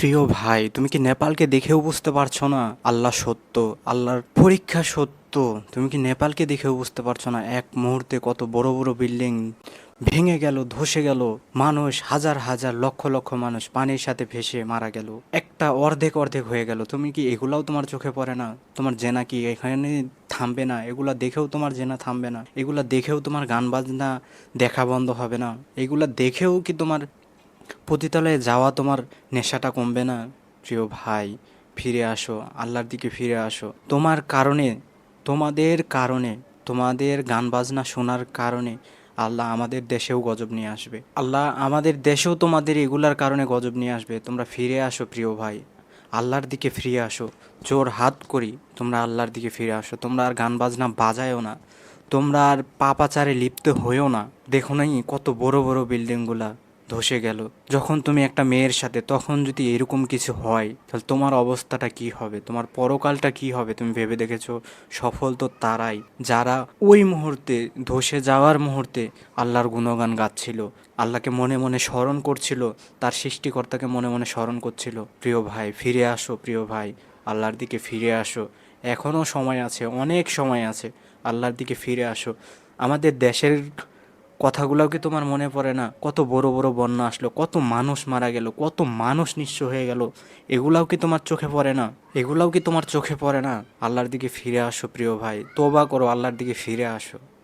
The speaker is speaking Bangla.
প্রিয় ভাই, তুমি কি নেপালকে দেখেও বুঝতে পারছো না আল্লাহ সত্য, আল্লাহর পরীক্ষা সত্য? তুমি কি নেপালকে দেখেও বুঝতে পারছো না? এক মুহূর্তে কত বড় বড় বিল্ডিং ভেঙে গেল, ধসে গেল, মানুষ হাজার হাজার লক্ষ লক্ষ মানুষ পানির সাথে ভেসে মারা গেল, একটা অর্ধেক অর্ধেক হয়ে গেল। তুমি কি এগুলাও তোমার চোখে পড়ে না? তোমার জেনা কি এখানে থামবে না? এগুলা দেখেও তোমার জেনা থামবে না? এগুলা দেখেও তোমার গান বাজনা দেখা বন্ধ হবে না? এগুলা দেখেও কি তোমার পতিতালয়ে যাওয়া তোমার নেশাটা কমবে না? প্রিয় ভাই, ফিরে আসো, আল্লাহর দিকে ফিরে আসো। তোমার কারণে, তোমাদের কারণে, তোমাদের গান বাজনা শোনার কারণে আল্লাহ আমাদের দেশেও গজব নিয়ে আসবে। আল্লাহ আমাদের দেশেও তোমাদের এগুলার কারণে গজব নিয়ে আসবে। তোমরা ফিরে আসো প্রিয় ভাই, আল্লাহর দিকে ফিরে আসো। জোর হাত করি, তোমরা আল্লাহর দিকে ফিরে আসো। তোমরা আর গান বাজনা বাজায়ও না, তোমরা আর পাপাচারে লিপ্ত হয়েও না। দেখো নাই কত বড় বড় বিল্ডিংগুলা ধসে গেল। যখন তুমি একটা মেয়ের সাথে, তখন যদি এরকম কিছু হয় তাহলে তোমার অবস্থাটা কি হবে? তোমার পরকালটা কি হবে? তুমি ভেবে দেখেছো? সফল তো তারাই যারা ওই মুহূর্তে, ধসে যাওয়ার মুহূর্তে আল্লাহর গুণগান গাচ্ছিল, আল্লাহকে মনে মনে স্মরণ করছিল, তার সৃষ্টিকর্তাকে মনে মনে স্মরণ করছিল। প্রিয় ভাই, ফিরে আসো প্রিয় ভাই, আল্লাহর দিকে ফিরে আসো। এখনও সময় আছে, অনেক সময় আছে। আল্লাহর দিকে ফিরে আসো। আমাদের দেশের কথাগুলোও কি তোমার মনে পড়ে না? কত বড় বড় বন্যা আসলো, কত মানুষ মারা গেল, কত মানুষ নিঃস্ব হয়ে গেল। এগুলাও কি তোমার চোখে পড়ে না? এগুলাও কি তোমার চোখে পড়ে না? আল্লাহর দিকে ফিরে আসো প্রিয় ভাই, তোবা করো, আল্লাহর দিকে ফিরে আসো।